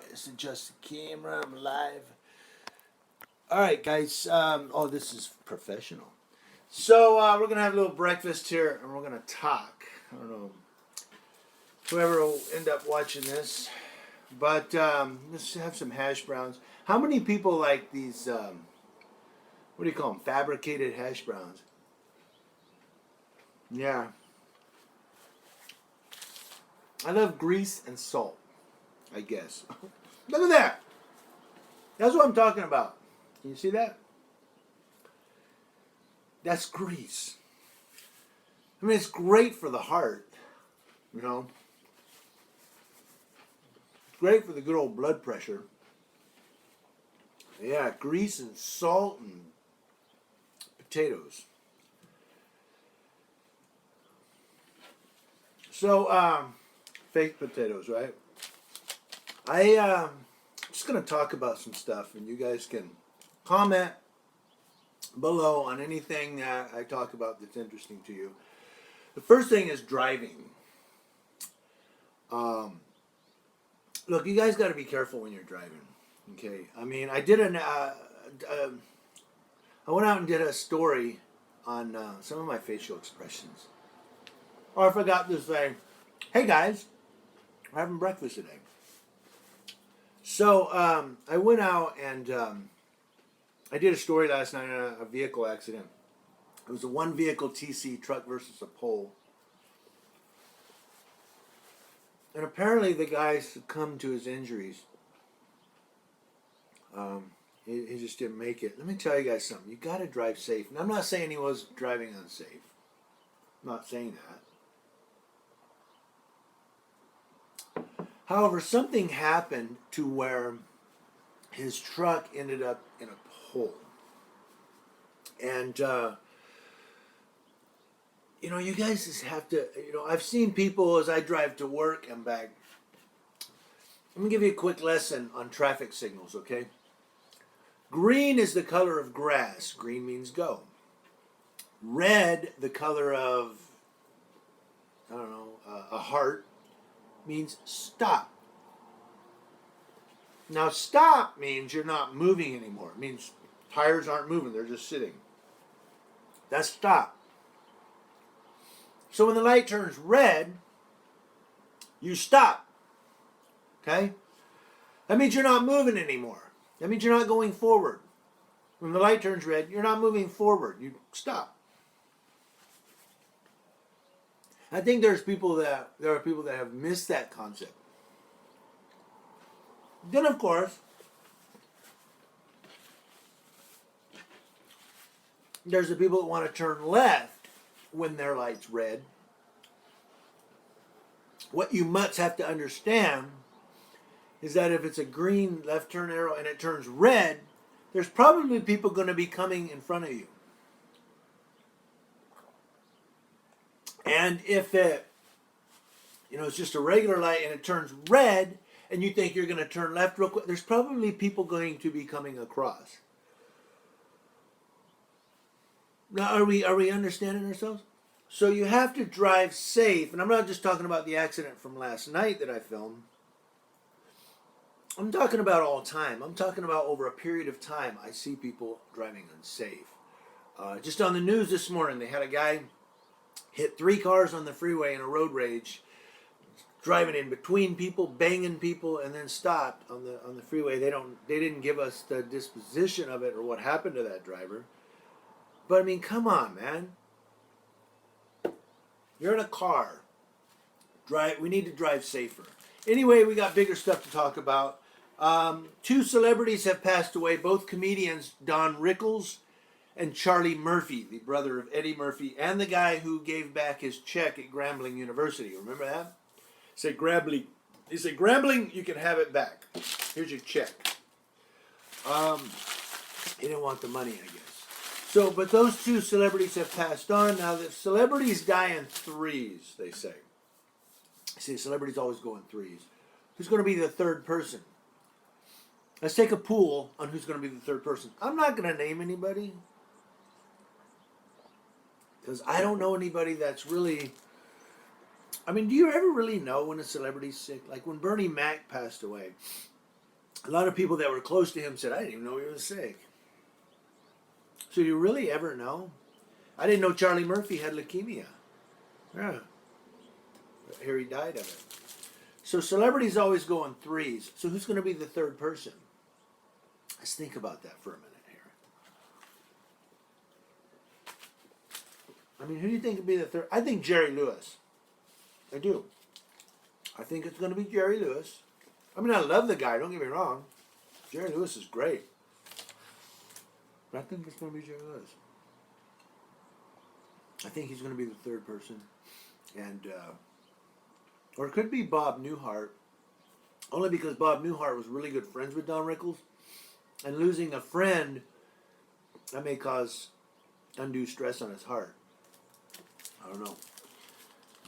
Let's adjust the camera. I'm live. All right, guys. Oh, this is professional. So we're gonna have a little breakfast here, and we're gonna talk. I don't know whoever will end up watching this, but let's have some hash browns. How many people like these? What do you call them? Fabricated hash browns. Yeah. I love grease and salt. I guess. Look at that. That's what I'm talking about. Can you see that? That's grease. I mean, it's great for the heart, you know. It's great for the good old blood pressure. Yeah, grease and salt and potatoes. So, fake potatoes, right? I'm just going to talk about some stuff, and you guys can comment below on anything that I talk about that's interesting to you. The first thing is driving. Look, you guys got to be careful when you're driving. Okay, I mean, I went out and did a story on some of my facial expressions. Or I forgot to say, "Hey guys, we're having breakfast today." So I went out and I did a story last night on a vehicle accident. It was a one vehicle TC truck versus a pole. And apparently the guy succumbed to his injuries. He just didn't make it. Let me tell you guys something. You got to drive safe. And I'm not saying he was driving unsafe. I'm not saying that. However, something happened to where his truck ended up in a pole. And, you guys just have to, I've seen people as I drive to work and back. I'm going to give you a quick lesson on traffic signals, okay? Green is the color of grass. Green means go. Red, the color of, a heart, means stop. Now, stop means you're not moving anymore. It means tires aren't moving. They're just sitting. That's stop. So when the light turns red, you stop. Okay? That means you're not moving anymore. That means you're not going forward. When the light turns red, you're not moving forward. You stop. I think there are people that have missed that concept. Then, of course, there's the people that want to turn left when their light's red. What you must have to understand is that if it's a green left turn arrow and it turns red, there's probably people going to be coming in front of you. And if it's just a regular light and it turns red and you think you're going to turn left real quick, there's probably people going to be coming across. Now, are we understanding ourselves? So you have to drive safe, and I'm not just talking about the accident from last night that I filmed. I'm talking about all time. I'm talking about over a period of time, I see people driving unsafe. Just on the news this morning, they had a guy hit 3 cars on the freeway in a road rage, driving in between people, banging people, and then stopped on the freeway. They didn't give us the disposition of it or what happened to that driver. But I mean, come on, man. You're in a car. We need to drive safer. Anyway, we got bigger stuff to talk about. 2 celebrities have passed away, both comedians, Don Rickles and Charlie Murphy, the brother of Eddie Murphy, and the guy who gave back his check at Grambling University. Remember that? He said, Grambling, you can have it back. Here's your check. He didn't want the money, I guess. So, but those 2 celebrities have passed on. Now, the celebrities die in threes, they say. See, celebrities always go in threes. Who's going to be the third person? Let's take a pool on who's going to be the third person. I'm not going to name anybody, because I don't know anybody that's really... I mean, do you ever really know when a celebrity's sick? Like when Bernie Mac passed away, A lot of people that were close to him said, I didn't even know he was sick. So do you really ever know? I didn't know Charlie Murphy had leukemia. Yeah. But here he died of it. So celebrities always go in threes. So who's going to be the third person? Let's think about that for a minute here. I mean, who do you think would be the third? I think Jerry Lewis. I do. I think it's going to be Jerry Lewis. I mean, I love the guy, don't get me wrong. Jerry Lewis is great. But I think it's going to be Jerry Lewis. I think he's going to be the third person. And, or it could be Bob Newhart. Only because Bob Newhart was really good friends with Don Rickles. And losing a friend, that may cause undue stress on his heart. I don't know.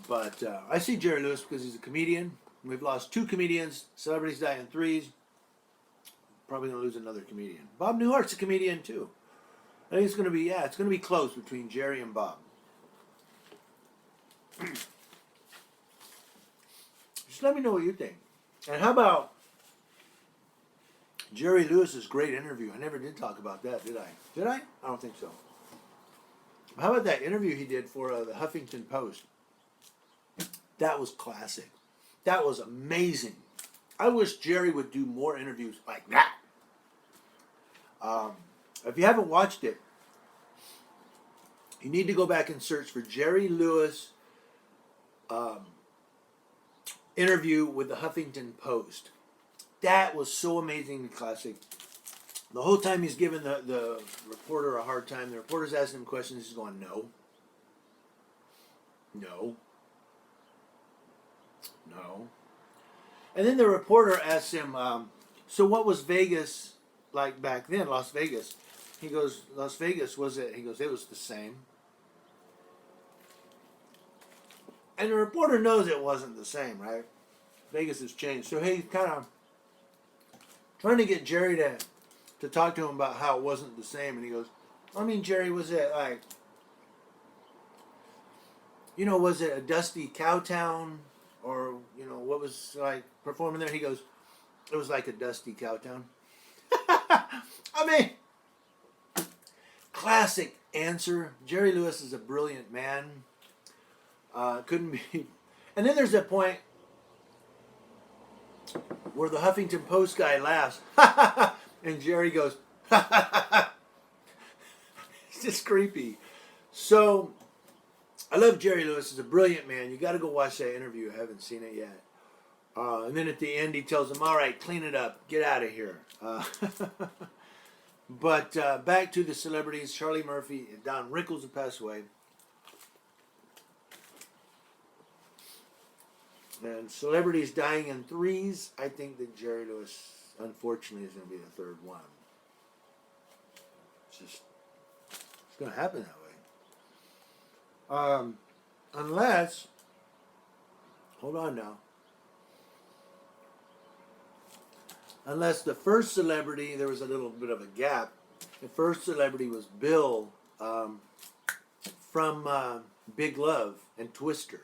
But I see Jerry Lewis because he's a comedian. We've lost 2 comedians. Celebrities die in threes. Probably going to lose another comedian. Bob Newhart's a comedian too. I think it's going to be, it's going to be close between Jerry and Bob. Just let me know what you think. And how about Jerry Lewis's great interview? I never did talk about that, did I? Did I? I don't think so. How about that interview he did for the Huffington Post? That was classic. That was amazing. I wish Jerry would do more interviews like that. If you haven't watched it, you need to go back and search for Jerry Lewis interview with the Huffington Post. That was so amazingly classic. The whole time he's giving the reporter a hard time. The reporter's asking him questions. He's going, no. No. No. And then the reporter asks him, so what was Vegas like back then, Las Vegas? He goes, Las Vegas, was it? He goes, it was the same. And the reporter knows it wasn't the same, right? Vegas has changed. So he's kind of trying to get Jerry to talk to him about how it wasn't the same. And he goes, I mean, Jerry, was it like, was it a dusty cow town? Or, what was like performing there? He goes, it was like a dusty cow town. I mean, classic answer. Jerry Lewis is a brilliant man. Couldn't be. And then there's that point where the Huffington Post guy laughs. And Jerry goes, it's just creepy. So, I love Jerry Lewis. He's a brilliant man. You got to go watch that interview. I haven't seen it yet. And then at the end, he tells him, all right, clean it up. Get out of here. But back to the celebrities. Charlie Murphy and Don Rickles have passed away. And celebrities dying in threes. I think that Jerry Lewis, unfortunately, is going to be the third one. It's going to happen that way. Unless, hold on now. Unless the first celebrity, there was a little bit of a gap. The first celebrity was Bill from Big Love and Twister.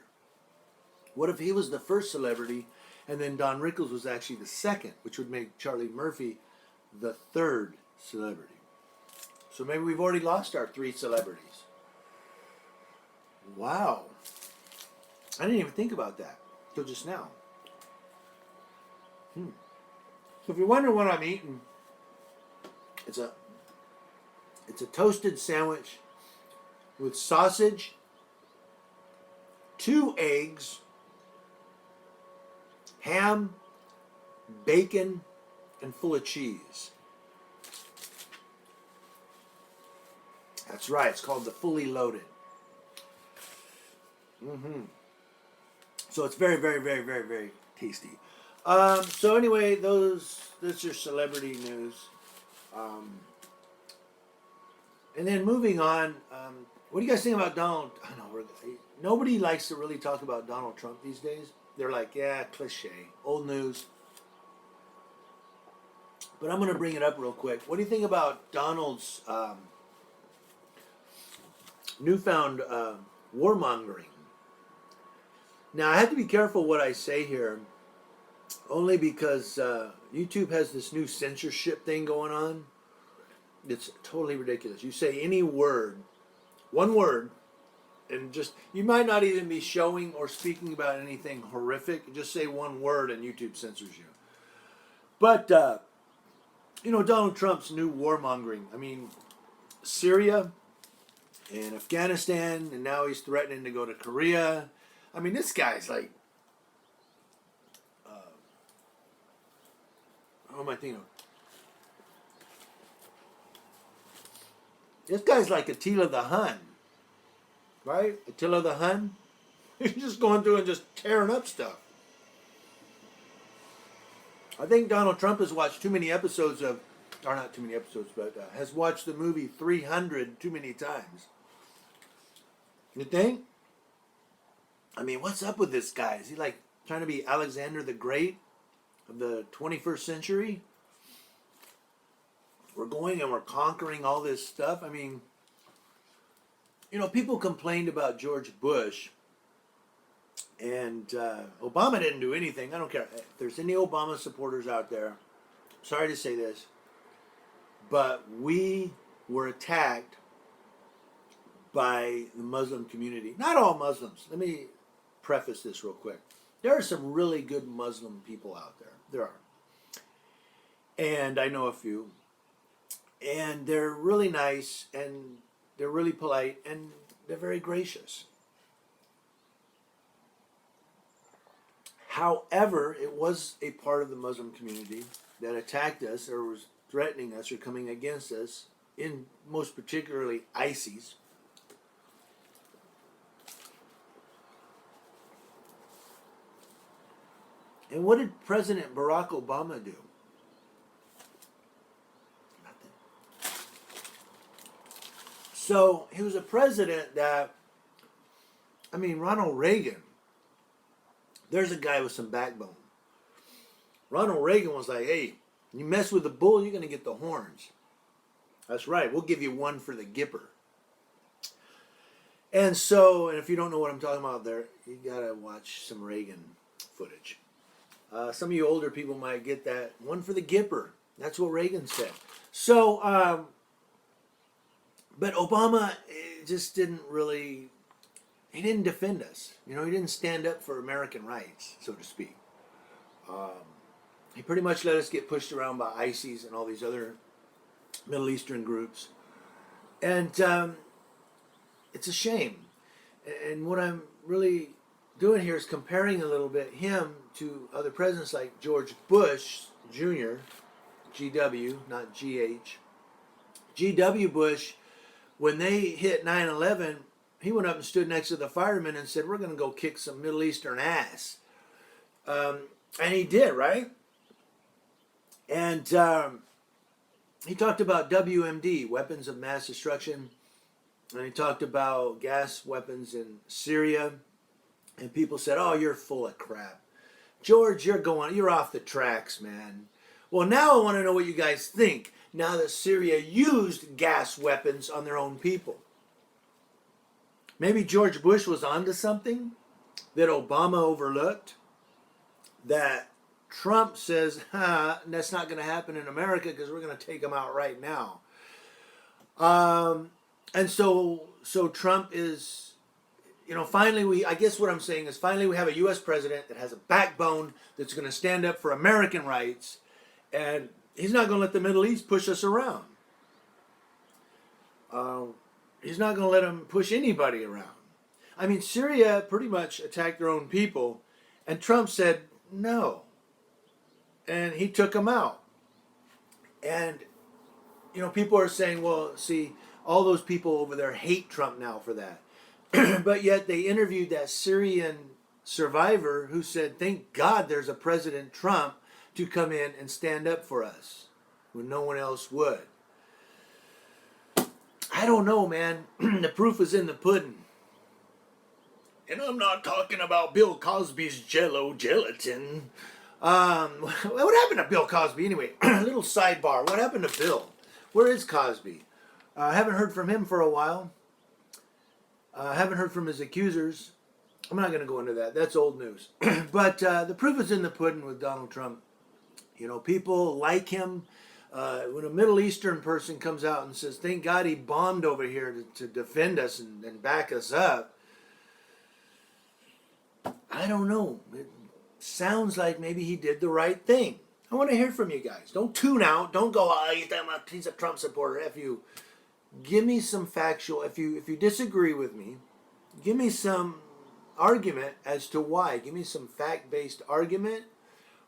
What if he was the first celebrity and then Don Rickles was actually the second, which would make Charlie Murphy the third celebrity? So maybe we've already lost our 3 celebrities. Wow. I didn't even think about that until just now. So if you're wondering what I'm eating, it's a toasted sandwich with sausage, 2 eggs, ham, bacon, and full of cheese. That's right. It's called the Fully Loaded. So it's very, very, very, very, very tasty. So anyway, that's your celebrity news. And then moving on, what do you guys think about Donald? I know nobody likes to really talk about Donald Trump these days. They're like, yeah, cliche, old news. But I'm going to bring it up real quick. What do you think about Donald's newfound warmongering? Now, I have to be careful what I say here. only because YouTube has this new censorship thing going on. It's totally ridiculous. You say any word, one word, and just you might not even be showing or speaking about anything horrific. Just say one word and YouTube censors you. But Donald Trump's new warmongering. I mean, Syria and Afghanistan, and now he's threatening to go to Korea. I mean, this guy's like, what am I thinking of? This guy's like Attila the Hun, right? Attila the Hun. He's just going through and just tearing up stuff. I think Donald Trump has watched too many episodes of, or not too many episodes, but has watched the movie 300 too many times. You think? I mean, what's up with this guy? Is he like trying to be Alexander the Great of the 21st century? We're going and we're conquering all this stuff. I mean, people complained about George Bush, and Obama didn't do anything. I don't care. If there's any Obama supporters out there, sorry to say this, but we were attacked by the Muslim community. Not all Muslims. Let me preface this real quick. There are some really good Muslim people out there. There are. And I know a few. And they're really nice, and they're really polite, and they're very gracious. However, it was a part of the Muslim community that attacked us or was threatening us or coming against us, in most particularly ISIS. And what did President Barack Obama do? Nothing. So he was a president that, Ronald Reagan, there's a guy with some backbone. Ronald Reagan was like, hey, you mess with the bull, you're going to get the horns. That's right, we'll give you one for the gipper. And if you don't know what I'm talking about there, you got to watch some Reagan footage. Some of you older people might get that. One for the gipper. That's what Reagan said. But Obama just didn't really, he didn't defend us. He didn't stand up for American rights, so to speak. He pretty much let us get pushed around by ISIS and all these other Middle Eastern groups. And it's a shame. And what I'm really doing here is comparing a little bit him to other presidents like George Bush Jr., GW, not GH. GW Bush, when they hit 9/11, he went up and stood next to the firemen and said, we're going to go kick some Middle Eastern ass. And he did, right? And he talked about WMD, weapons of mass destruction. And he talked about gas weapons in Syria. And people said, oh, you're full of crap. George, you're off the tracks, man. Well, now I want to know what you guys think, now that Syria used gas weapons on their own people. Maybe George Bush was onto something that Obama overlooked, that Trump says, that's not going to happen in America because we're going to take them out right now. And so Trump is, finally I guess what I'm saying is finally we have a U.S. president that has a backbone that's going to stand up for American rights, and he's not going to let the Middle East push us around. He's not going to let them push anybody around. Syria pretty much attacked their own people, and Trump said no. And he took them out. And, people are saying, well, see, all those people over there hate Trump now for that. But yet they interviewed that Syrian survivor who said, thank God there's a President Trump to come in and stand up for us when no one else would. I don't know, man. The proof is in the pudding. And I'm not talking about Bill Cosby's Jello gelatin. What happened to Bill Cosby anyway? A little sidebar. What happened to Bill? Where is Cosby? I haven't heard from him for a while. I haven't heard from his accusers. I'm not going to go into that. That's old news. But the proof is in the pudding with Donald Trump. You know, people like him. When a Middle Eastern person comes out and says, thank God he bombed over here to defend us and back us up, I don't know. It sounds like maybe he did the right thing. I want to hear from you guys. Don't tune out. Don't go, he's a Trump supporter. F you. Give me some factual. If you disagree with me, give me some argument as to why. Give me some fact-based argument,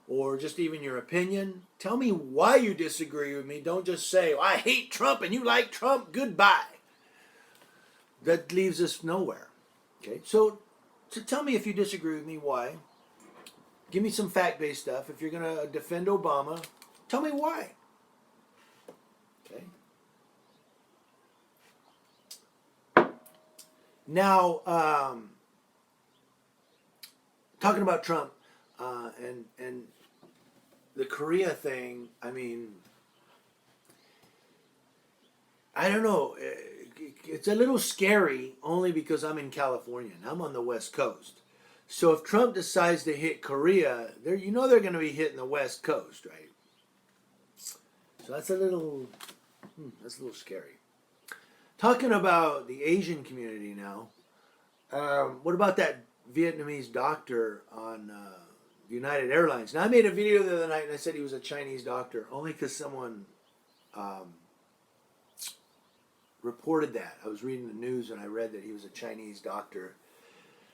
or just even your opinion. Tell me why you disagree with me. Don't just say, I hate Trump and you like Trump. Goodbye. That leaves us nowhere. Okay, so tell me if you disagree with me, why. Give me some fact-based stuff. If you're going to defend Obama, tell me why. Okay. Now, talking about Trump and the Korea thing, I mean, I don't know. It's a little scary only because I'm in California and I'm on the West Coast. So if Trump decides to hit Korea, they're going to be hitting the West Coast, right? So that's a little scary. Talking about the Asian community now, what about that Vietnamese doctor on United Airlines? Now, I made a video the other night and I said he was a Chinese doctor only because someone reported that. I was reading the news and I read that he was a Chinese doctor.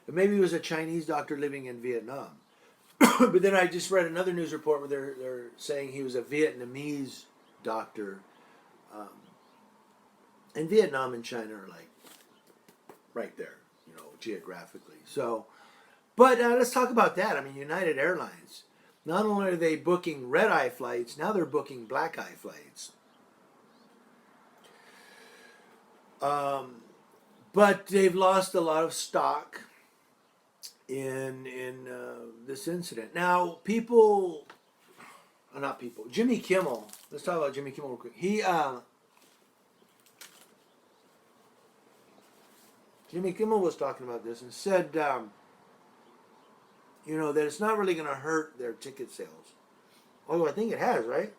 But maybe he was a Chinese doctor living in Vietnam. But then I just read another news report where they're saying he was a Vietnamese doctor. And Vietnam and China are like right there, geographically. So, but let's talk about that. I mean, United Airlines, not only are they booking red-eye flights, now they're booking black-eye flights. But they've lost a lot of stock in this incident. Now, Jimmy Kimmel, let's talk about Jimmy Kimmel real quick. Jimmy Kimmel was talking about this and said, that it's not really going to hurt their ticket sales. Although I think it has, right?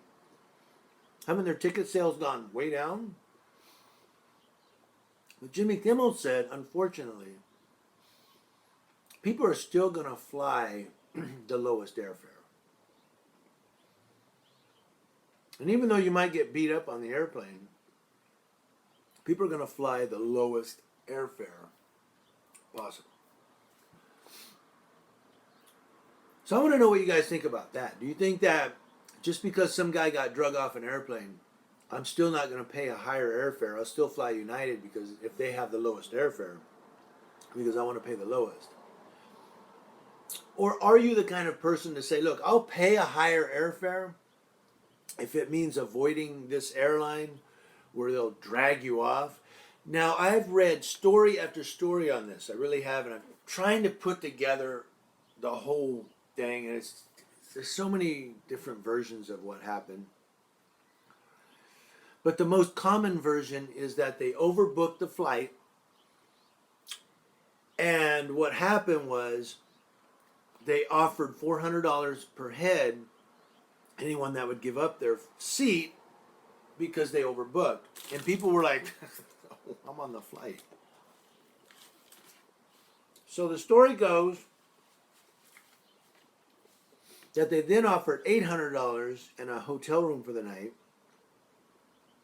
Haven't their ticket sales gone way down? But Jimmy Kimmel said, unfortunately, people are still going to fly the lowest airfare. And even though you might get beat up on the airplane, people are going to fly the lowest airfare possible. So I want to know what you guys think about that. Do you think that just because some guy got drug off an airplane, I'm still not going to pay a higher airfare? I'll still fly United because if they have the lowest airfare, because I want to pay the lowest. Or are you the kind of person to say, look, I'll pay a higher airfare if it means avoiding this airline where they'll drag you off? Now, I've read story after story on this. I really have, and I'm trying to put together the whole thing, and there's so many different versions of what happened. But the most common version is that they overbooked the flight, and what happened was they offered $400 per head anyone that would give up their seat because they overbooked. And people were like, I'm on the flight. So the story goes that they then offered $800 and a hotel room for the night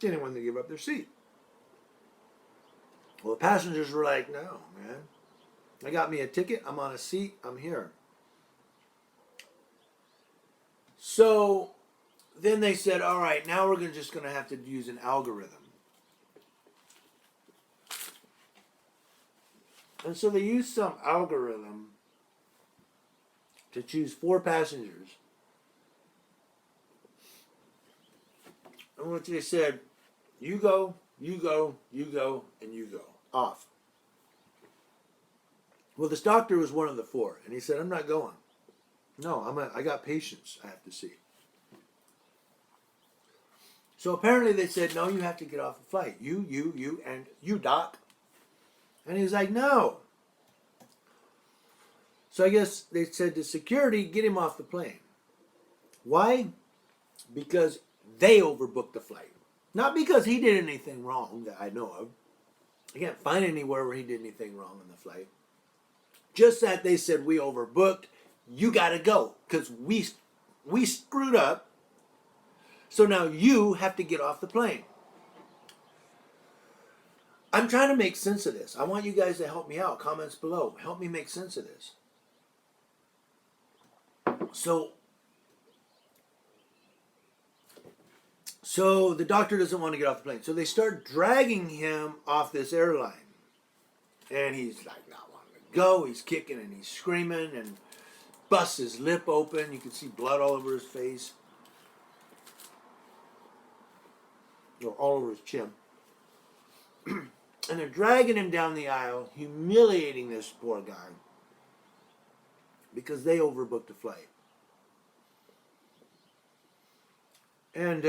to anyone that give up their seat. Well, the passengers were like, no, man. I got me a ticket. I'm on a seat. I'm here. So then they said, all right, now we're just going to have to use an algorithm. And so they used some algorithm to choose 4 passengers. And what they said, you go, you go, you go, and you go. Off. Well, this doctor was one of the 4, and he said, I'm not going. No, I got patients I have to see. So apparently they said, no, you have to get off the flight. You, and you, doc. And he was like, no. So I guess they said to security, get him off the plane. Why? Because they overbooked the flight. Not because he did anything wrong that I know of. I can't find anywhere where he did anything wrong on the flight. Just that they said, we overbooked. You got to go because we screwed up. So now you have to get off the plane. I'm trying to make sense of this. I want you guys to help me out. Comments below. Help me make sense of this. So the doctor doesn't want to get off the plane. So they start dragging him off this airline. And he's like not wanting to go. He's kicking and he's screaming and busts his lip open. You can see blood all over his face. Or all over his chin. And they're dragging him down the aisle, humiliating this poor guy. Because they overbooked the flight. And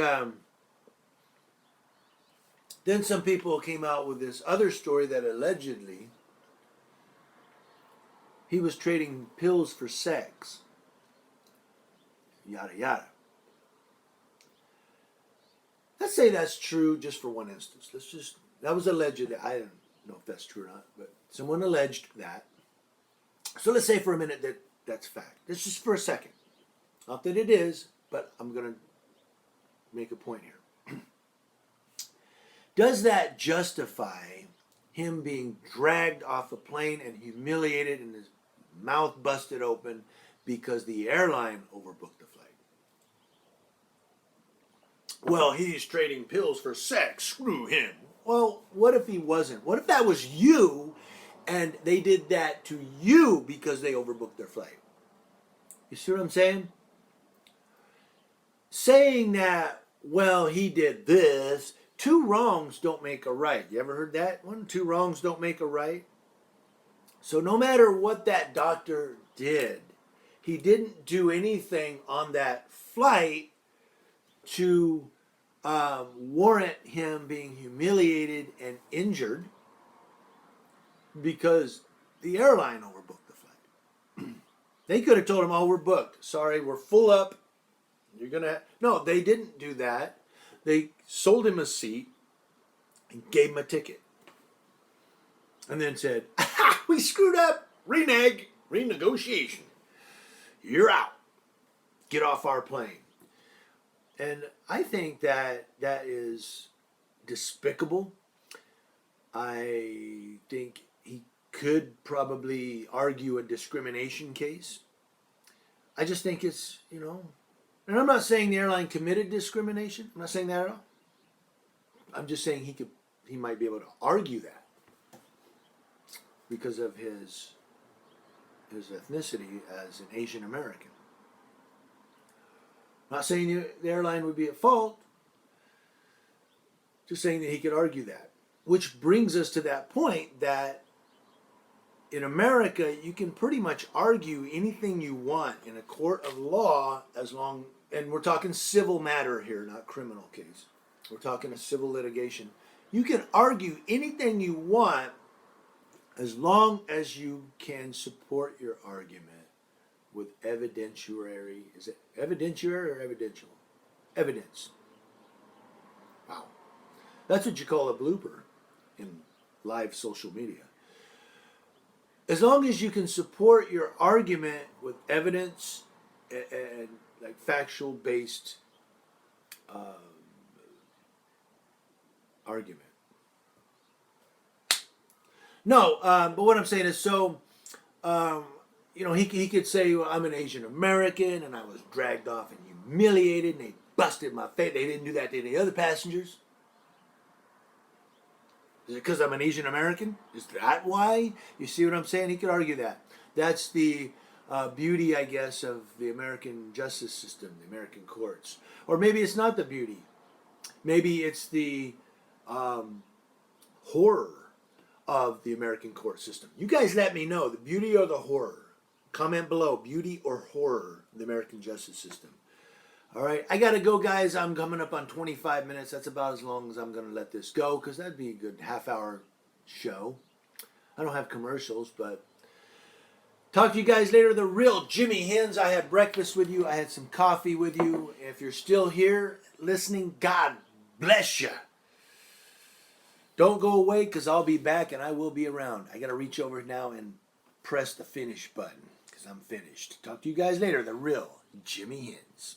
then some people came out with this other story that allegedly he was trading pills for sex. Yada, yada. Let's say that's true just for one instance. That was alleged. I don't know if that's true or not, but someone alleged that. So let's say for a minute that that's fact. That's just for a second. Not that it is, but I'm going to make a point here. Does that justify him being dragged off a plane and humiliated and his mouth busted open because the airline overbooked the flight? Well, he's trading pills for sex. Screw him. Well, what if he wasn't? What if that was you and they did that to you because they overbooked their flight? You see what I'm saying? Saying that, well, he did this. Two wrongs don't make a right. You ever heard that one? Two wrongs don't make a right. So no matter what that doctor did, he didn't do anything on that flight to warrant him being humiliated and injured because the airline overbooked the flight. They could have told him, oh, we're booked. Sorry, we're full up. You're going to... No, they didn't do that. They sold him a seat and gave him a ticket. And then said, aha, we screwed up. Renege. Renegotiation. You're out. Get off our plane. And I think that is despicable. I think he could probably argue a discrimination case. I just think it's, and I'm not saying the airline committed discrimination. I'm not saying that at all. I'm just saying he might be able to argue that because of his ethnicity as an Asian American. Not saying the airline would be at fault. Just saying that he could argue that. Which brings us to that point that in America, you can pretty much argue anything you want in a court of law and we're talking civil matter here, not criminal case. We're talking a civil litigation. You can argue anything you want as long as you can support your argument with evidentiary. Is it evidentiary or evidential? Evidence. Wow. That's what you call a blooper in live social media. As long as you can support your argument with evidence and like factual based argument. No, but what I'm saying is he could say, well, I'm an Asian American and I was dragged off and humiliated and they busted my face. They didn't do that to any other passengers. Is it because I'm an Asian American? Is that why? You see what I'm saying? He could argue that. That's the beauty, I guess, of the American justice system, the American courts. Or maybe it's not the beauty. Maybe it's the horror of the American court system. You guys let me know, the beauty or the horror. Comment below, beauty or horror of the American justice system. All right, I got to go, guys. I'm coming up on 25 minutes. That's about as long as I'm going to let this go because that'd be a good half-hour show. I don't have commercials, but Talk to you guys later. The real Jimmy Hens. I had breakfast with you. I had some coffee with you. If you're still here listening, God bless you. Don't go away because I'll be back and I will be around. I got to reach over now and press the finish button because I'm finished. Talk to you guys later. The real Jimmy Hens.